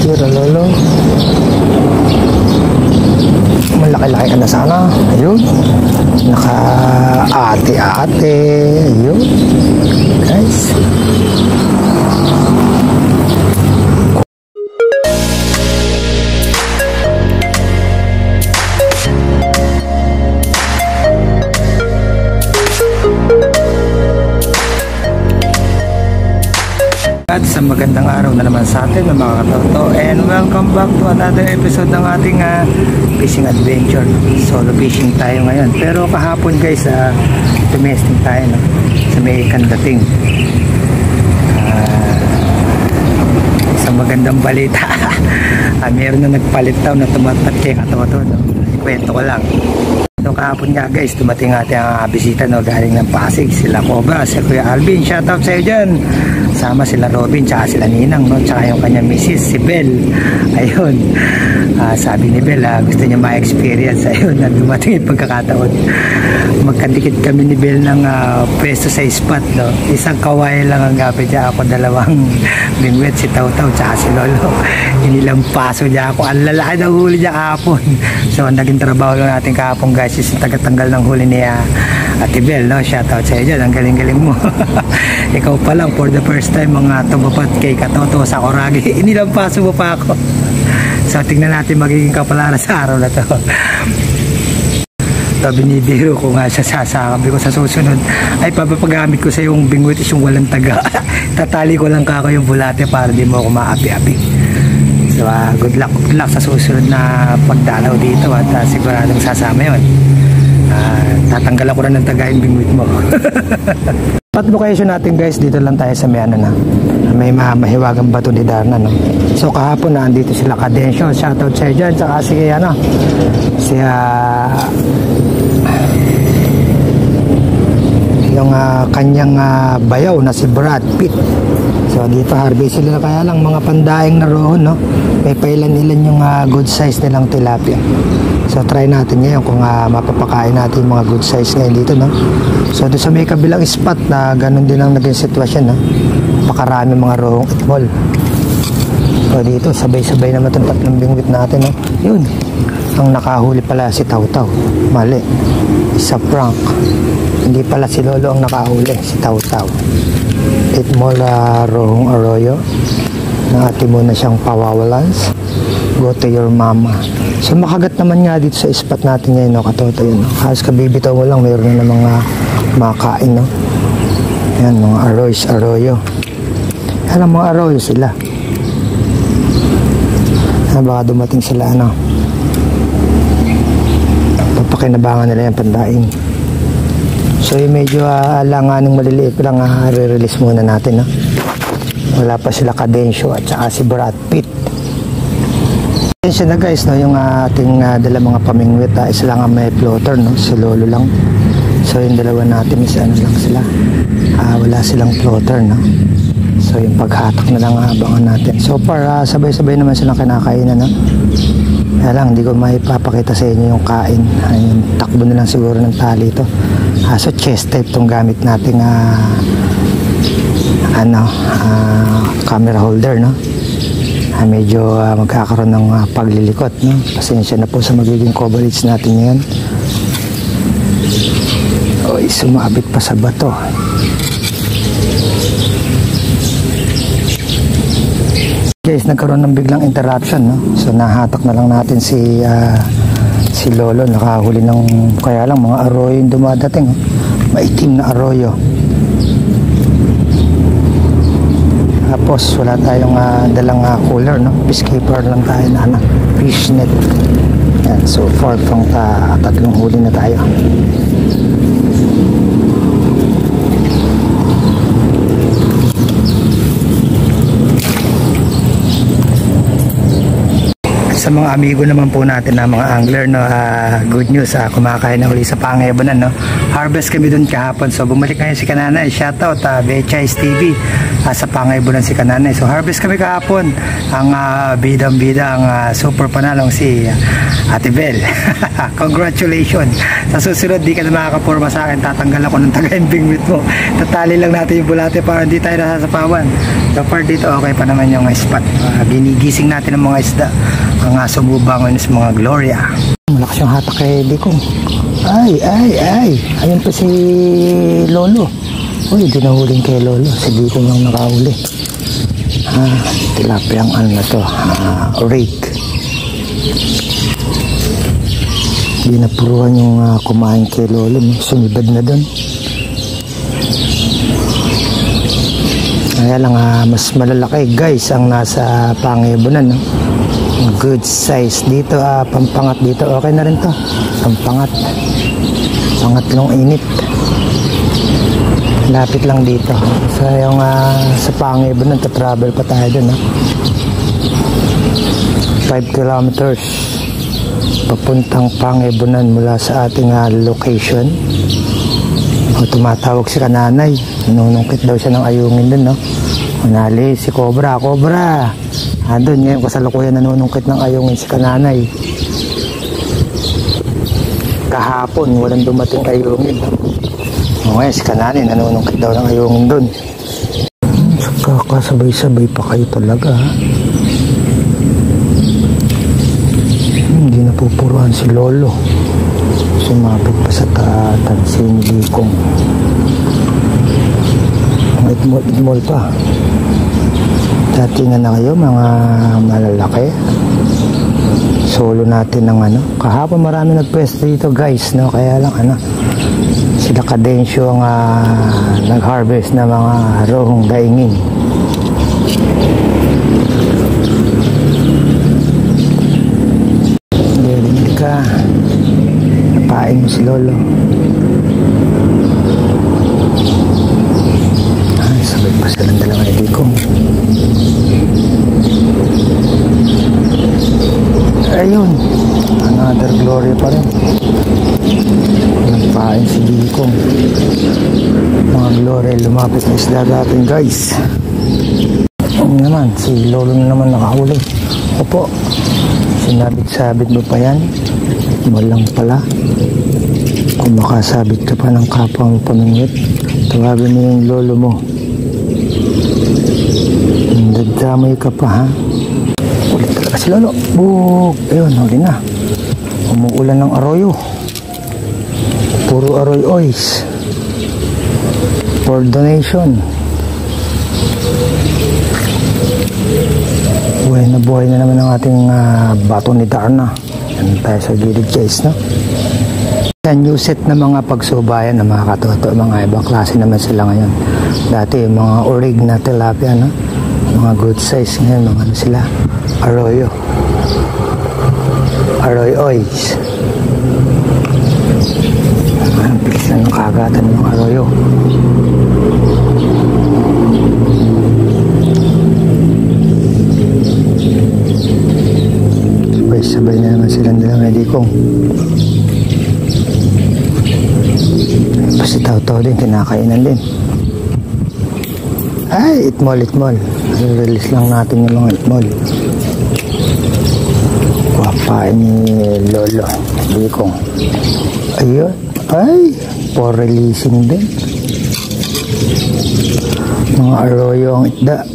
Tira lolo. Malaki-laki ka na sana. Ayun. Naka-ate-ate. Ayun. Guys. At sa magandang araw na naman sa atin mga katoto, and welcome back to another episode ng ating fishing adventure. Solo fishing tayo ngayon, pero kahapon guys domestic tayo, no? Sa may Kandating. Isang magandang balita. Meron na nagpalit daw na tumatat kay katoto, no? Kwento ko lang. So kahapon nga guys, dumating ating bisita, no, galing ng Pasig, sila Cobra, si Kuya Alvin, shoutout sa iyo dyan. Sama sila Robin, tsaka sila Ninang, no, tsaka yung kanya misis, si Bel. Ayun, sabi ni Bel, gusto niya ma-experience. Ayun, dumating yung pagkakataon. Magkadikit kami ni Bel ng pwesto sa spot, no. Isang kaway lang ang gapit niya, ako dalawang bingwet, si Taw-Taw, tsaka si Lolo. Inilang paso niya ako, ang lalaki na huli niya kahapon. So naging trabaho lang natin kahapon guys, yung tagatanggal ng huli niya Ate Bel, no? Shoutout sa iyo dyan, ang galing-galing mo. Ikaw pa lang for the first time mga tumapat kay katoto sa Coragi. Inilang paso mo pa ako. So tingnan natin magiging kapalaran sa araw na to. So binibiro ko nga siya, sasabi ko sa susunod ay papagamit ko sa yung bingwit is yung walang taga. Tatali ko lang kako yung bulate para di mo ako maapi-api. So good luck sa susunod na pagdalaw dito at siguradong sasama yun. Tatanggal ako na ng taga yung bingwit mo. Pat location natin guys, dito lang tayo sa may mahiwagang bato ni Darna, no? So kahapon na andito sila Cadensyo, shoutout sa dyan, tsaka si yung kanyang bayaw na si Brad Pitt. So dito harvest sila, kaya lang mga pandaing na roon, no? May pailan-ilan yung good size nilang tilapia. So try natin ngayon kung mapapakain natin yung mga good size ngayon dito, no? So doon sa may kabilang spot na ganun din ang naging sitwasyon, no? Pakarami mga rohong itmol. So dito sabay-sabay naman itong tatlong bingwit natin, no? Yun, ang nakahuli pala si Taw-Taw. Mali, isa prank. Hindi pala si Lolo ang nakahuli, si Taw-Taw. Itmol rohong arroyo na ate mo na siyang pawawalans. Go to your mama. So makagat naman nga dito sa spot natin ngayon, no, katoto yun, no? Halos kabibitaw mo lang, mayroon na mga makain, no? Yan, mga arroyo. Yan ang mga arroyo sila. Baka dumating sila, ano, papakinabangan nila yung pandaing. So yung medyo alanganong maliliit lang, re-release muna natin, no? Wala pa sila Cadensyo at saka si Brad Pitt. Attention na guys, no, yung ating dala mga pamingwit, isa lang ang may floater, no, si Lolo lang. So yung dalawa natin is ano lang sila, wala silang floater, no. So yung paghatak na lang abangan natin. So far sabay-sabay naman silang kinakainan, no. Kaya lang hindi ko maipapakita sa inyo yung kain. Yung takbo na lang siguro ng tali ito. So chest tape tong gamit nating camera holder, no. Medyo magkakaroon ng paglilikot, no? Pasensya na po sa magiging coverage natin ngayon. Oy, sumabit pa sa bato. Guys, nagkaroon ng biglang interruption, no? So nahatak na lang natin si Lolo, nakahuli ng, kaya lang mga arroyo yung dumadating, oh. Maitim na arroyo. Tapos wala tayong dalang cooler, no? Peacekeeper lang tayo na fish net. Yan, so far from tatlong huli na tayo. Sa mga amigo naman po natin na mga angler, no, good news, kumakain na uli sa Pangaebonan, no. Harvest kami doon kahapon, so bumalik ngayon si Kananay. Shoutout Betchay TV, sa Pangaebonan si Kananay. So harvest kami kahapon. Ang bidang-bida, ang super panalong si Ate Bel. Congratulations. Sa susunod di ka na makakapurma sa akin, tatanggal ako ng taga-imbingwit mo. Tatali lang natin yung bulate para hindi tayo nasasapawan. So far dito okay pa naman yung spot. Ginigising natin ang mga isda, ang sumubangon sa mga Gloria. Malakas yung hatak kay Dikong. Ay, ayun pa si Lolo. Uy, dinahuling kay Lolo. Si Dikong lang nakahuli. Tilapia ang ano na to, rake. Hindi na puruhan yung kumain kay Lolo, no? Sumibad na dun. Kaya lang mas malalaki guys ang nasa Pangaebonan, no? Good size dito, pampangat dito okay na rin to, pampangat, pangatlong init, lapit lang dito. So yung sa Pangaebonan, travel pa tayo dun, no? 5 kilometers papuntang Pangaebonan mula sa ating location. Tumatawag si Kananay, nanunungkit daw siya ng ayungin dun, no? Manali si Cobra, doon ngayon kasalukuyan nanunungkit ng ayungin si Kananay. Kahapon walang dumating ayungin. Ngayon si Kananay nanunungkit daw ng ayungin dun. Kakasabay-sabay pa kayo talaga, ha? Hindi napupuruan si Lolo. Sumapit pa sa tansin ni Dikong. Itmol pa. Datingan na kayo mga malalaki. Solo natin ng kahapon marami nagpwesto dito guys, no? Kaya lang sila Cadensyo ang nag-harvest na mga rohong daingin. Derinig ka, napain mo si Lolo. Sabay pa silang dalawa ni Dikong. Ayun, another Gloria pa rin. Nagpain si Dikong. Mga Gloria lumapit na isla natin guys. Naman, si Lolo na naman nakahuli. Opo, sinabit-sabit mo pa yan? Walang pala. Kung makasabit ka pa ng kapwa mo pamingwit, tawagin mo yung Lolo mo. Nagdamay ka pa, ha? Ulit talaga si Lolo. Bug! Ayun, huli na. Umuulan ng arroyo. Puro arroyo oys. For donation. Buhay na naman ang ating bato ni Darna. Yan tayo sa gilid guys, no? Yan, new set na mga pagsubayan na mga katoto. Mga ibang klase naman sila ngayon. Dati mga orig na tilapia, no? Mga good size ngayon, mga sila, arroyo oys. Ang bilis na ng kagatan ng arroyo. Sabay na naman silang dalang Dikong. Basta tao-tao din, kinakainan din. Ay, itmol. Release lang natin yung mga itmol. Wapain ni Lolo Dikong. Ayun. Ay, for releasing din. Mga arroyo ang itda.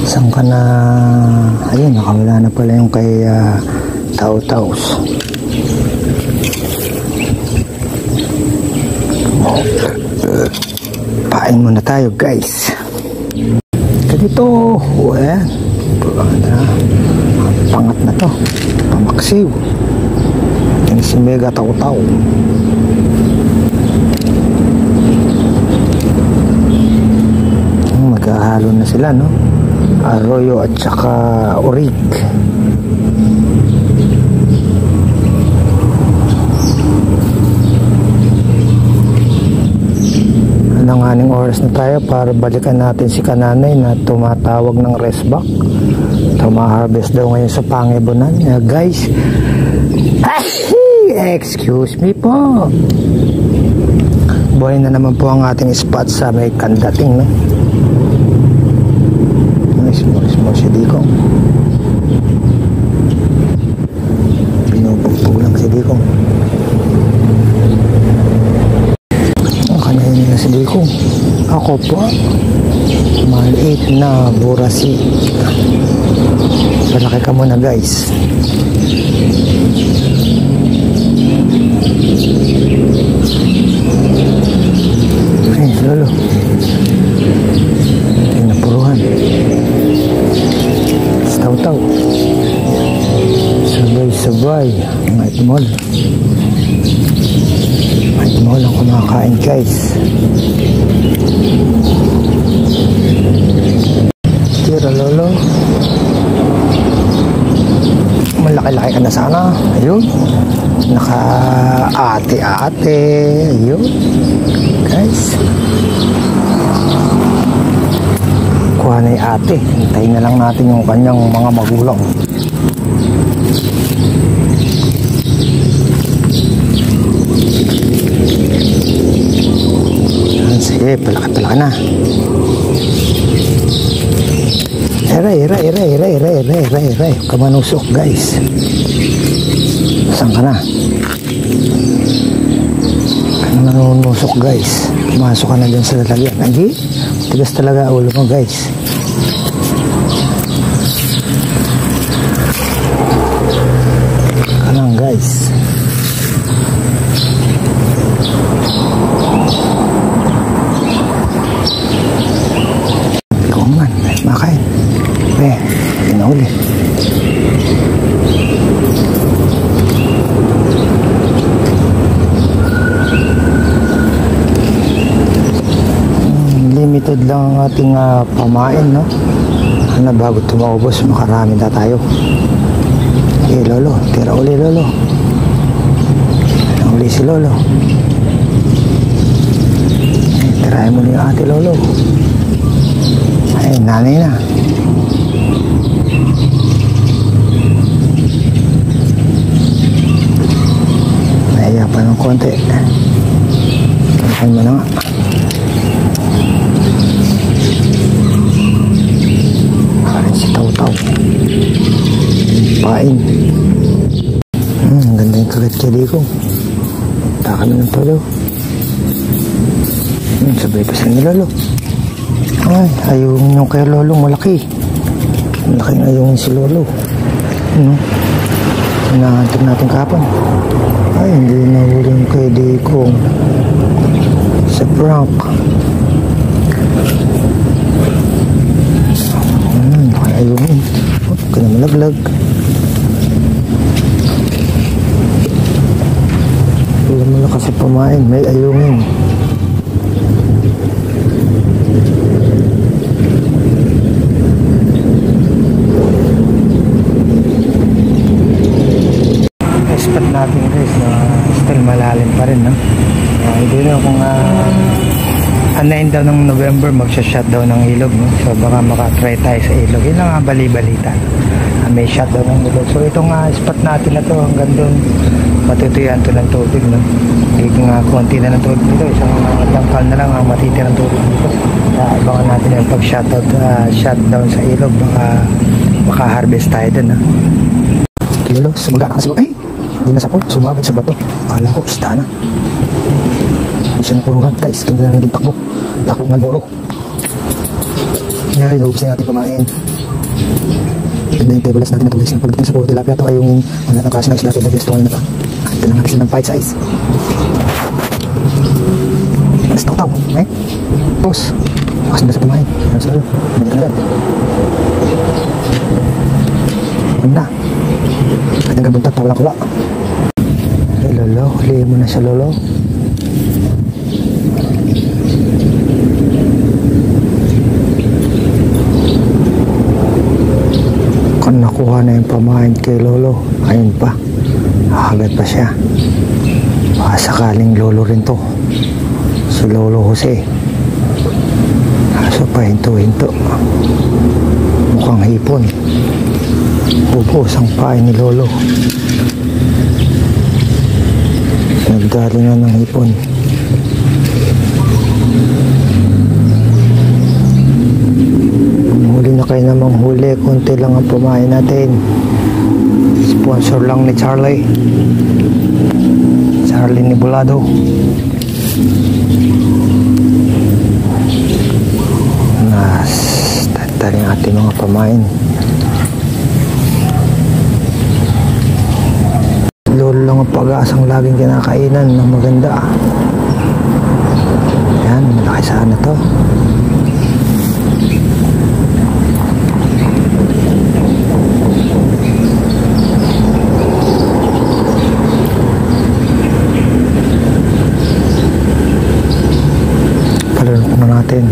Saan ka na? Ayun, nakawala na pala yung kay Tao-Taos. Pain muna tayo guys. Ganito. Ayan. Pangat na to. Pamaksiw. Yan si Mega Tao-Tao. Maghahalo na sila, no? Arroyo at saka orig. Nanganing oras na tayo para balikan natin si Kananay na tumatawag ng rest back. Ito ma-harvest daw ngayon sa Pangebonan. Guys, excuse me po. Buhay na naman po ang ating spot sa may Kandating, no? Small si Dikong. Pinupugpug lang si Dikong. Ang kanayin na si Dikong. Ako po, maliit na burasi. Malaki ka muna, guys. Ay, lolo. Ay, napuruhan. Taw-taw. Sabay-sabay. Mga itmol. Mga itmol ang kumakain, guys. Tira, lolo. Malaki-laki ka na sana. Ayun. Naka-ate-ate. Ayun. Guys. Kuha na yung ate. Hintayin na lang natin yung kanyang mga magulang. Sige, palaki-palaki na. Eray. Kamanusok, guys. Saan ka na? Nanunusok, guys. Pumasok ka na dyan sa lalagyan. Ay, tigas talaga ulo mo, guys. Kanang, guys. Ikaw man, makain. Pinahuli. Limited lang ang ating pamain, no? Bago tumaubos, makarami na tayo. Lolo, tira uli, lolo. Uli si lolo. Tirahin mo na yung ate, lolo. Ay, nanay na. Naiya pa ng konti. Tirahin mo na nga. Si Taw-Taw. Pain. Ganda yung kagat kaya di ko. Taka na ng palo. Sabay pa sa nilalo. Ay, ayungin yung kay lolo malaki. Malaki na ayungin si lolo. Ano? Hinahantik natin kapon. Ay, hindi na huling kay di ko. Sa prank. Ayungin. Huwag ka na malaglag. Wala mo na kasi pamain. May ayungin. Spot natin, guys, na still malalim pa rin, no? Hindi na kung anayin daw ng November magsha-shutdown ng ilog, no? So baka makatry tayo sa ilog. Yun lang nga bali-balita. May shutdown ng ilog. So itong spot natin na to hanggang doon matutuyan to ng tubig, no? Higing konti na ng tubig dito. Isang dangkal na lang ang matitira ng tubig dito. Abangan natin yung pag-shutdown sa ilog. Baka harvest tayo doon, no? Kilo, sumaga kasi ay! Hindi na sa port, sumabit sa bato. Akala ko, sta na. Hindi siya napuruhan, guys. Ganda na naging takbo. Takbo ng boro. Ngayon, naubos na natin kumain. Ganda yung tables natin na tulis. Pagdating sa puro tilapia ito ay yung wala ng klase ng isla. Pwede yung stone na ito. Ito na natin sila ng 5 size. Mas taw-taw. Eh? Tapos, lakas na sa kumain. Ano sa lalo? Hindi na agad. Ganda. Kadang gabuntat, walang kula. Ay, lolo. Hulihin mo na siya, lolo. Kung nakuha na yung pamain kay lolo, ayun pa. Agad pa siya. Baka sakaling lolo rin to. Si Lolo Jose. Kaso pa hinto-hinto. Mukhang hipon. Ubos ang pain ni Lolo. Nagdali na ng hipon. Huli na kayo namang huli. Kunti lang ang pumain natin. Sponsor lang ni Charlie Nibulado. Tali ang ating mga pamain. Lolo lang ang pag-aasang laging kinakainan ng maganda. Yan, malaki sana to. Palunok na natin.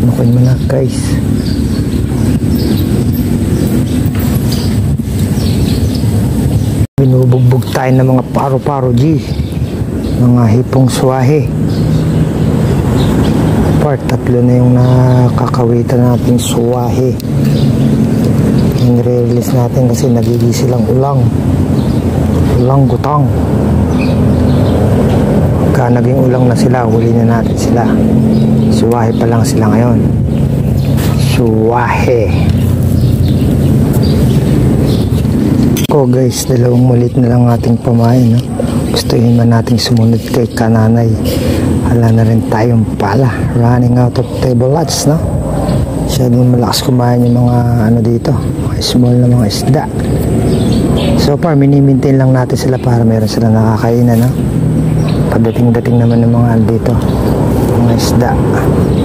Nukuin mo na guys. Binubugbog tayo ng mga paro-paro G. Mga hipong swahe. Tatlo na yung nakakawitan natin swahe. Nire-release natin kasi nagiging silang ulang gutang. Pagka naging ulang na sila, huli na natin sila. Suwahe pa lang sila ngayon. Suwahe. Guys, dalawang mulit na lang ating pamain. No? Gustuhin man nating sumunod kay Kananay. Hala na rin tayong pala. Running out of table lots. No? Masyadong malakas kumain yung mga dito. Mga small na mga isda. So far, mini-maintain lang natin sila para meron sila nakakainan. No? Pagdating-dating naman ng mga dito. Mga isda.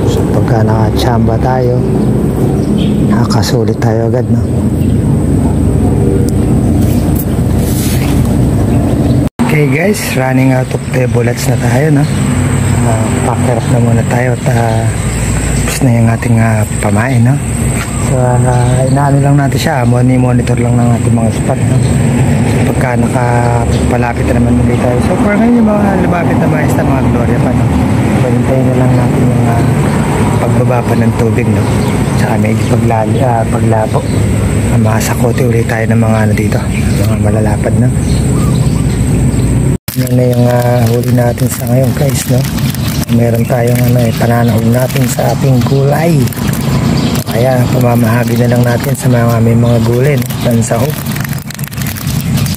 So pagka nakachamba tayo, nakakasulit tayo agad, no? Okay guys, running out of bullets na tayo, no? Pack up na muna tayo at tapos na yung ating pamain, no? So inaano lang natin siya, monitor lang ng ating mga spot, no? So pagka nakapalapit na naman ulit tayo. So for ngayon yung mga lumapit na mga isda, mga Gloria pa, no? Pahintayin na lang natin yung pagbaba pa ng tubig, no? Tsaka medyo paglabo. Masakote ulit tayo ng mga dito, mga malalapad, no? Yan na yung huli natin sa ngayon guys, no? Meron tayong pananaon natin sa ating gulay. Kaya pamamahagi na lang natin sa mga may mga gulay, no? Tansahog.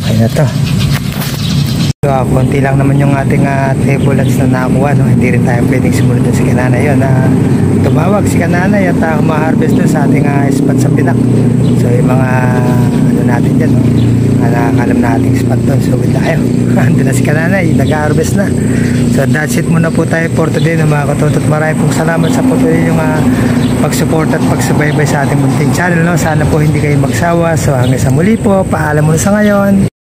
Kaya na to. So, konti lang naman yung ating bullets na nakuha, no? Hindi rin tayo pwedeng sumunod si Kananay yun. Tumawag si Kananay at humaharvest sa ating spot sa Pinak. So yung mga natin dyan, no? Nakakalam na ating spot doon. So wait tayo. Ando na si Kananay, nag-harvest na. So that's it muna po tayo for today, no, mga katutot. Maraming pong salamat sa patuloy yung pag-support at pagsubaybay sa ating munting channel, no? Sana po hindi kayo magsawa. So hanggang sa muli po, paalam muna sa ngayon.